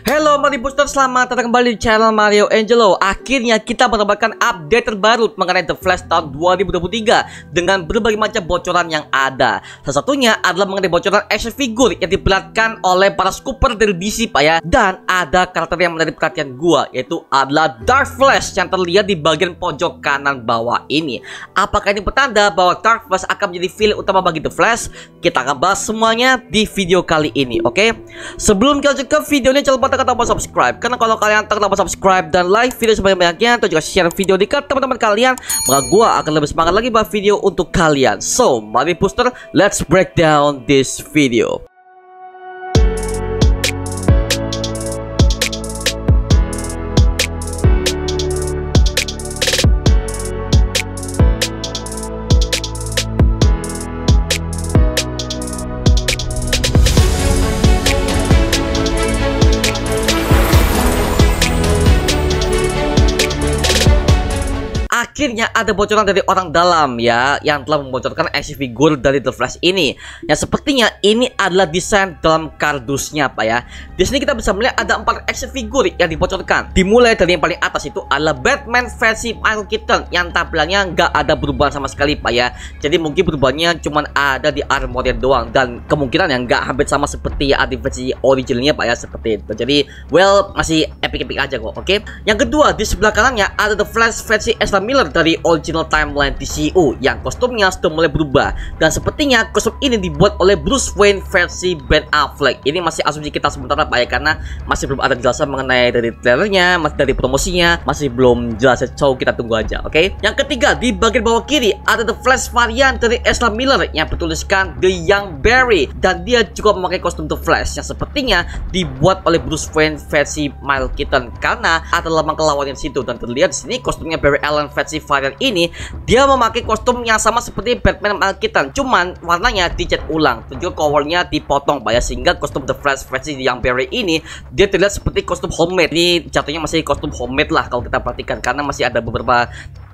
Halo Mario Booster, selamat datang kembali di channel Mario Angelo. Akhirnya kita mendapatkan update terbaru mengenai The Flash tahun 2023 dengan berbagai macam bocoran yang ada. Salah satunya adalah mengenai bocoran action figure yang diperlihatkan oleh para scooper dari DC, Pak ya. Dan ada karakter yang menarik perhatian gua, yaitu adalah Dark Flash yang terlihat di bagian pojok kanan bawah ini. Apakah ini pertanda bahwa Dark Flash akan menjadi villain utama bagi The Flash? Kita akan bahas semuanya di video kali ini, oke? Sebelum kita lanjut ke videonya, jangan lupa tekan tombol subscribe, karena kalau kalian tekan tombol subscribe dan like video sebanyak-banyaknya atau juga share video di ke teman-teman kalian, maka gua akan lebih semangat lagi buat video untuk kalian. So, mari booster, let's break down this video. Akhirnya ada bocoran dari orang dalam ya, yang telah membocorkan action figure dari The Flash ini. Yang sepertinya ini adalah desain dalam kardusnya, Pak ya. Di sini kita bisa melihat ada 4 action figure yang dibocorkan. Dimulai dari yang paling atas itu adalah Batman versi Michael Keaton yang tampilannya nggak ada perubahan sama sekali, Pak ya. Jadi mungkin perubahannya cuma ada di armornya doang, dan kemungkinan yang nggak hampir sama seperti di versi originalnya, Pak ya, seperti itu. Jadi well, masih epic-epic aja kok, oke. Yang kedua, di sebelah kanannya ada The Flash versi Ezra Miller dari original timeline DCU yang kostumnya sudah mulai berubah, dan sepertinya kostum ini dibuat oleh Bruce Wayne versi Ben Affleck. Ini masih asumsi kita sementara, Pak ya, karena masih belum ada jelasan mengenai dari trailernya, masih dari promosinya, masih belum jelas, so kita tunggu aja, oke. Yang ketiga, di bagian bawah kiri ada The Flash varian dari Ezra Miller yang bertuliskan The Young Barry, dan dia juga memakai kostum The Flash yang sepertinya dibuat oleh Bruce Wayne versi Michael Keaton, karena ada lambang kelawannya di situ, dan terlihat di sini kostumnya Barry Allen versi varian ini dia memakai kostum yang sama seperti Batman Michael Keaton, cuman warnanya dicat ulang dan juga covernya dipotong, Pak ya, sehingga kostum The Flash versi Young Barry ini dia terlihat seperti kostum homemade. Ini jatuhnya masih kostum homemade lah kalau kita perhatikan, karena masih ada beberapa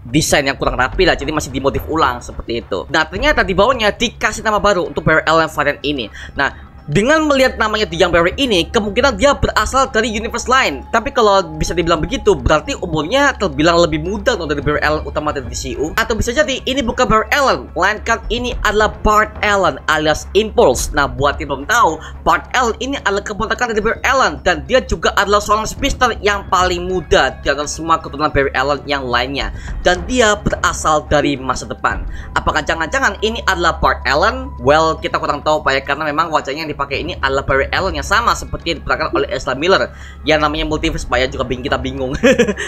desain yang kurang rapi lah, jadi masih dimotif ulang seperti itu. Nah, ternyata di bawahnya dikasih nama baru untuk Barry Allen varian ini. Nah, dengan melihat namanya The Young Barry ini, kemungkinan dia berasal dari universe lain. Tapi kalau bisa dibilang begitu, berarti umurnya terbilang lebih muda dari Barry Allen utama dari DCU. Atau bisa jadi ini bukan Barry Allen, melainkan ini adalah Bart Allen alias Impulse. Nah, buat yang belum tahu, Bart Allen ini adalah keponakan dari Barry Allen, dan dia juga adalah seorang speedster yang paling muda di antara semua keturunan Barry Allen yang lainnya. Dan dia berasal dari masa depan. Apakah jangan-jangan ini adalah Bart Allen? Well, kita kurang tahu, Pak ya, karena memang wajahnya yang dipakai ini adalah Barry Allen yang sama seperti yang diperankan oleh Ezra Miller yang namanya multiverse, Pak ya, juga kita bingung.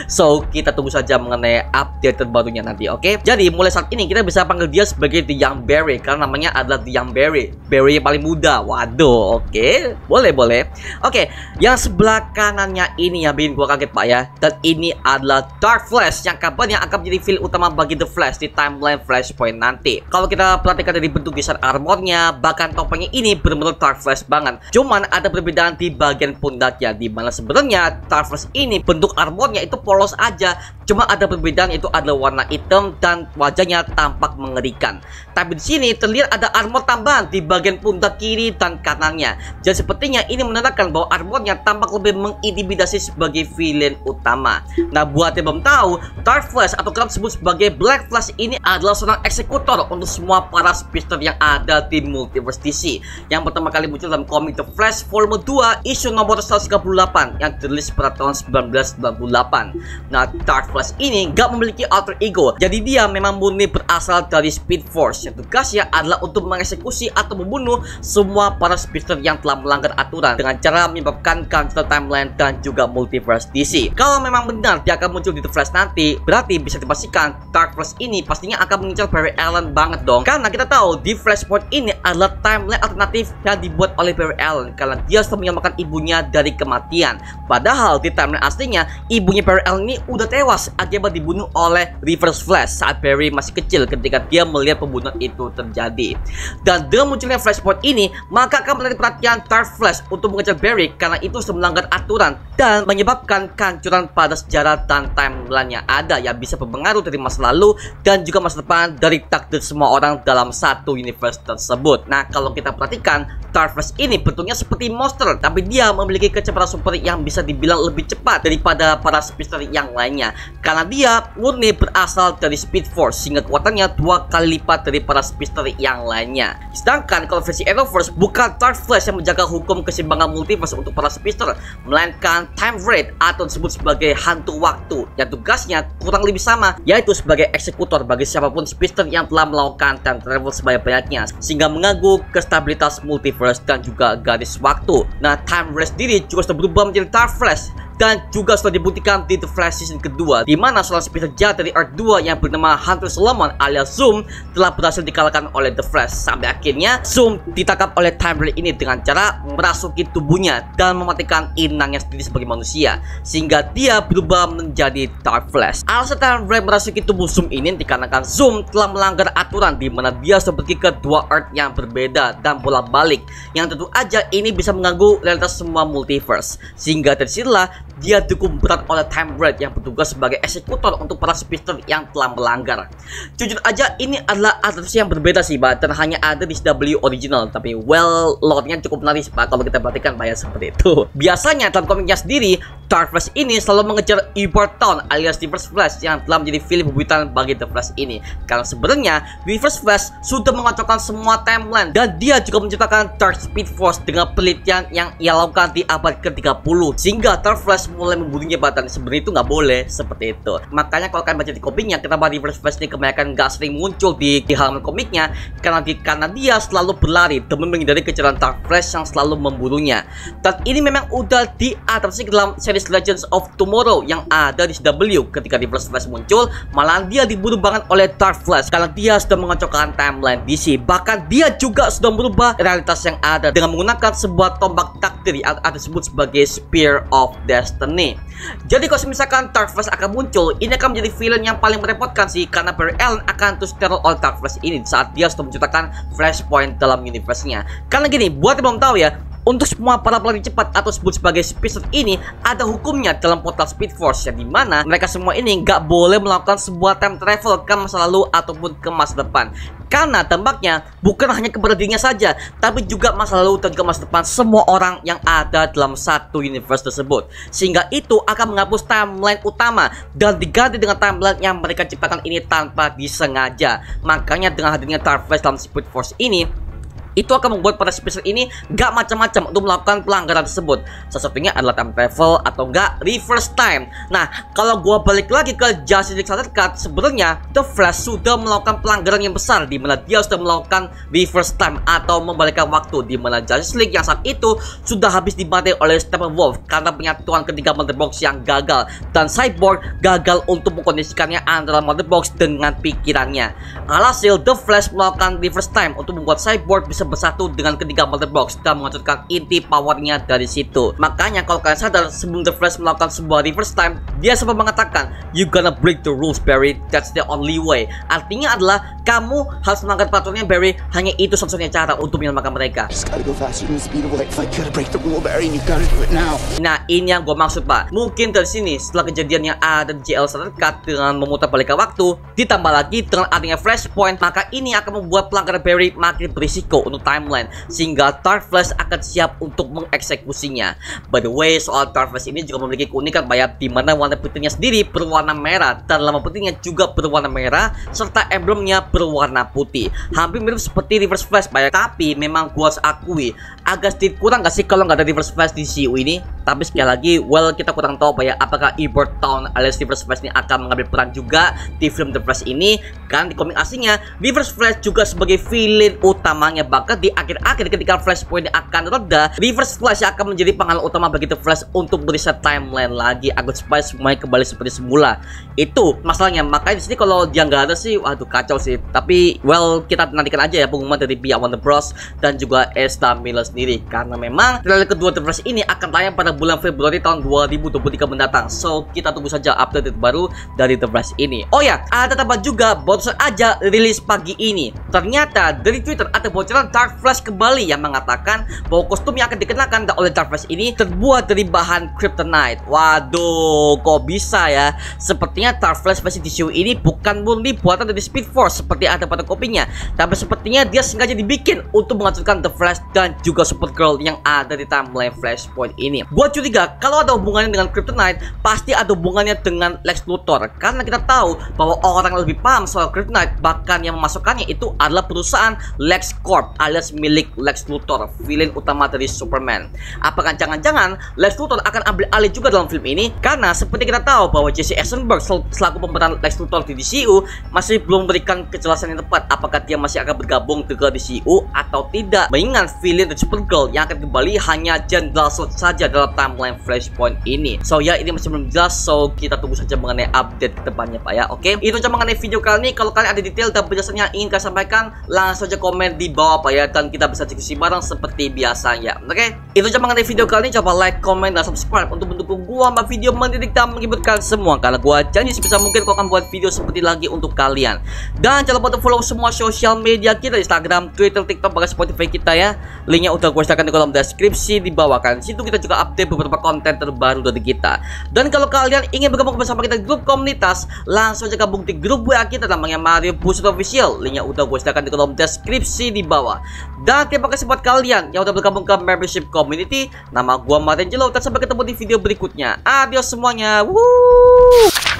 So, kita tunggu saja mengenai update terbarunya nanti, oke? Jadi, mulai saat ini kita bisa panggil dia sebagai The Young Barry karena namanya adalah The Young Barry. Barry yang paling muda. Waduh, oke. Boleh. Oke, yang sebelah kanannya ini yang bikin gua kaget, Pak ya. Dan ini adalah Dark Flash yang kabarnya akan menjadi villain utama bagi The Flash di timeline Flashpoint nanti. Kalau kita perhatikan dari bentuk desain armornya, bahkan topengnya ini benar-benar Dark Flash banget. Cuman ada perbedaan di bagian pundaknya, di mana sebenarnya Dark Flash ini bentuk armornya itu polos aja. Cuma ada perbedaan, itu adalah warna hitam dan wajahnya tampak mengerikan. Tapi di sini terlihat ada armor tambahan di bagian pundak kiri dan kanannya. Jadi sepertinya ini menandakan bahwa armornya tampak lebih mengintimidasi sebagai villain utama. Nah, buat yang belum tahu, Dark Flash atau kerap disebut sebagai Black Flash ini adalah seorang eksekutor untuk semua para speedster yang ada di multiverse DC. Yang pertama kali muncul dalam komik The Flash volume 2 isu nomor 138 yang dirilis pada tahun 1998. Nah, Dark Flash ini nggak memiliki alter ego, jadi dia memang murni berasal dari Speed Force yang tugasnya adalah untuk mengeksekusi atau membunuh semua para speedster yang telah melanggar aturan dengan cara menyebabkan counter timeline dan juga multiverse DC. Kalau memang benar dia akan muncul di The Flash nanti, berarti bisa dipastikan Dark Flash ini pastinya akan mengincar Barry Allen banget dong, karena kita tahu di Flashpoint ini adalah timeline alternatif yang dibuat oleh Barry Allen karena dia sudah menyelamatkan ibunya dari kematian. Padahal di timeline aslinya ibunya Barry Allen ini udah tewas akibat dibunuh oleh Reverse Flash saat Barry masih kecil ketika dia melihat pembunuhan itu terjadi. Dan dengan munculnya Flashpoint ini, maka akan menarik perhatian Dark Flash untuk mengejar Barry karena itu sudah melanggar aturan dan menyebabkan kehancuran pada sejarah dan timeline yang ada yang bisa berpengaruh dari masa lalu dan juga masa depan dari takdir semua orang dalam satu universe tersebut. Nah, kalau kita perhatikan, Dark Star Flash ini bentuknya seperti monster, tapi dia memiliki kecepatan super yang bisa dibilang lebih cepat daripada para speedster yang lainnya, karena dia murni berasal dari Speed Force sehingga kekuatannya 2 kali lipat dari para speedster yang lainnya. Sedangkan kalau versi Arrowverse, bukan Dark Flash yang menjaga hukum keseimbangan multiverse untuk para speedster, melainkan Time Wraith atau disebut sebagai hantu waktu, yang tugasnya kurang lebih sama, yaitu sebagai eksekutor bagi siapapun speedster yang telah melakukan time travel sebanyak-banyaknya sehingga mengganggu kestabilitas multiverse dan juga garis waktu. Nah, Time Wraith sendiri juga sudah berubah menjadi Dark Flash dan juga sudah dibuktikan di The Flash season kedua, di mana seorang speedster jahat dari Earth 2 yang bernama Hunter Solomon alias Zoom telah berhasil dikalahkan oleh The Flash, sampai akhirnya Zoom ditangkap oleh Time Wraith ini dengan cara merasuki tubuhnya dan mematikan inangnya sendiri sebagai manusia sehingga dia berubah menjadi Dark Flash. Alasan Time Wraith merasuki tubuh Zoom ini dikarenakan Zoom telah melanggar aturan, di mana dia sudah pergi ke 2 Earth yang berbeda dan bolak-balik, yang tentu aja ini bisa mengganggu realitas semua multiverse, sehingga dari sinilah dia dihukum berat oleh Time Wraith yang bertugas sebagai eksekutor untuk para speedster yang telah melanggar. Jujur aja ini adalah adaptasi yang berbeda sih, Pak, dan hanya ada di CW original, tapi well, lore-nya cukup menarik, Pak, kalau kita perhatikan banyak seperti itu. Biasanya dalam komiknya sendiri, Dark Flash ini selalu mengejar Rebirth Town alias Reverse Flash yang telah menjadi film pembuatan bagi The Flash ini, karena sebenarnya Reverse Flash sudah mengacaukan semua timeline dan dia juga menciptakan Dark Speed Force dengan penelitian yang ia lakukan di abad ke-30 sehingga Dark Flash mulai membunuhnya, bahkan sebenarnya itu nggak boleh seperti itu. Makanya kalau kalian baca di komiknya, kenapa Reverse Flash ini kebanyakan nggak sering muncul di halaman komiknya, karena dia selalu berlari demi menghindari kejaran Dark Flash yang selalu membunuhnya. Dan ini memang udah diadaptasi ke dalam series Legends of Tomorrow yang ada di CW. Ketika Reverse Flash muncul, malah dia dibunuh banget oleh Dark Flash karena dia sudah mengacaukan timeline DC. Bahkan dia juga sudah merubah realitas yang ada dengan menggunakan sebuah tombak takdir yang disebut sebagai Spear of Destiny. Jadi kalau misalkan Dark Flash akan muncul, ini akan menjadi villain yang paling merepotkan sih, karena Barry Allen akan terus teror oleh Dark Flash ini saat dia sudah menciptakan Flashpoint dalam universe-nya. Karena gini, buat yang belum tahu ya, untuk semua para pelari cepat atau sebut sebagai speedster ini ada hukumnya dalam portal Speed Force, yang dimana mereka semua ini nggak boleh melakukan sebuah time travel ke masa lalu ataupun ke masa depan, karena dampaknya bukan hanya kepada dirinya saja, tapi juga masa lalu dan juga masa depan semua orang yang ada dalam satu universe tersebut, sehingga itu akan menghapus timeline utama dan diganti dengan timeline yang mereka ciptakan ini tanpa disengaja. Makanya dengan hadirnya Dark Flash dalam Speed Force ini, itu akan membuat para speedster ini gak macam-macam untuk melakukan pelanggaran tersebut. Salah satunya adalah time travel atau enggak reverse time. Nah, kalau gua balik lagi ke Justice League terdekat, sebenarnya The Flash sudah melakukan pelanggaran yang besar, di mana dia sudah melakukan reverse time atau membalikkan waktu, di mana Justice League yang saat itu sudah habis dibantai oleh Steppenwolf karena penyatuan ketiga Mother Box yang gagal, dan Cyborg gagal untuk mengkondisikannya antara Mother Box dengan pikirannya. Alhasil The Flash melakukan reverse time untuk membuat Cyborg bisa bersatu dengan ketiga Mother Box dan menghancurkan inti powernya dari situ. Makanya kalau kalian sadar, sebelum The Flash melakukan sebuah reverse time, dia sempat mengatakan, "You gonna break the rules, Barry. That's the only way." Artinya adalah kamu harus melanggar peraturannya, Barry. Hanya itu satu-satunya cara untuk menyelamatkan mereka. Nah, ini yang gue maksud, Pak. Mungkin dari sini setelah kejadian yang ada di JL terdekat dengan memutar balikan waktu, ditambah lagi dengan adanya Flashpoint, maka ini akan membuat pelanggaran Barry makin berisiko untuk timeline, sehingga Dark Flash akan siap untuk mengeksekusinya. By the way, soal Dark Flash ini juga memiliki keunikan banyak, di mana warna putihnya sendiri berwarna merah dan lama putihnya juga berwarna merah serta emblemnya berwarna putih. Hampir mirip seperti Reverse Flash banyak, tapi memang gua harus akui agak sedikit kurang gak sih kalau nggak ada Reverse Flash di CU ini. Tapi sekali lagi, well, kita kurang tahu banyak apakah Rebirth Town alias Reverse Flash ini akan mengambil peran juga di film The Flash ini. Kan di komik aslinya Reverse Flash juga sebagai villain utamanya. Bahkan di akhir-akhir ketika Flashpoint akan reda, Reverse Flash akan menjadi penghalang utama bagi The Flash untuk mereset timeline lagi agar supaya semuanya kembali seperti semula. Itu masalahnya. Makanya di sini kalau dia nggak ada sih, waduh kacau sih. Tapi well, kita nantikan aja ya pengumuman dari pihak Warner Bros dan juga Ezra Miller sendiri, karena memang trailer kedua The Flash ini akan tayang pada bulan Februari tahun 2023 mendatang. So kita tunggu saja update terbaru dari The Flash ini. Oh ya, ada tambahan juga, barusan aja rilis pagi ini. Ternyata dari Twitter ada bocoran Dark Flash kembali yang mengatakan bahwa kostum yang akan dikenakan oleh Dark Flash ini terbuat dari bahan kryptonite. Waduh, kok bisa ya? Sepertinya Dark Flash versi DCU ini bukan murni buatan dari Speed Force seperti ada pada kopinya, tapi sepertinya dia sengaja dibikin untuk menghancurkan The Flash dan juga Supergirl yang ada di timeline Flashpoint ini. Gua curiga kalau ada hubungannya dengan kryptonite, pasti ada hubungannya dengan Lex Luthor, karena kita tahu bahwa orang yang lebih paham soal kryptonite bahkan yang memasukkannya itu adalah perusahaan LexCorp alias milik Lex Luthor, villain utama dari Superman. Apakah jangan-jangan Lex Luthor akan ambil alih juga dalam film ini? Karena seperti kita tahu bahwa Jesse Eisenberg selaku pemeran Lex Luthor di DCU masih belum memberikan kejelasan yang tepat apakah dia masih akan bergabung ke DCU atau tidak. Mengingat villain dari Supergirl yang akan kembali hanya General Zod saja dalam timeline Flashpoint ini. So ya, ini masih belum jelas, so kita tunggu saja mengenai update kedepannya Pak ya. Oke, itu aja mengenai video kali ini. Kalau kalian ada detail dan penjelasan yang ingin kalian sampaikan, langsung aja komen di bawah Pak ya, dan kita bisa diskusi bareng seperti biasanya. Oke, itu aja mengenai video kali ini. Coba like, comment, dan subscribe untuk mendukung gua sama video mendidik dan menghiburkan semua, karena gua janji sebisa mungkin gua akan buat video seperti lagi untuk kalian. Dan jangan lupa untuk follow semua sosial media kita, Instagram, Twitter, TikTok, bahkan Spotify kita ya. Linknya udah gue sertakan di kolom deskripsi di bawah kan. Situ kita juga update beberapa konten terbaru dari kita. Dan kalau kalian ingin bergabung bersama kita di grup komunitas, langsung aja gabung di grup WA kita namanya Mario Booster Official. Linknya udah gue sertakan di kolom deskripsi di bawah. Dan terima kasih buat kalian yang udah bergabung ke membership community. Nama gue Martin Jelo, dan sampai ketemu di video berikutnya. Adios semuanya. Woo!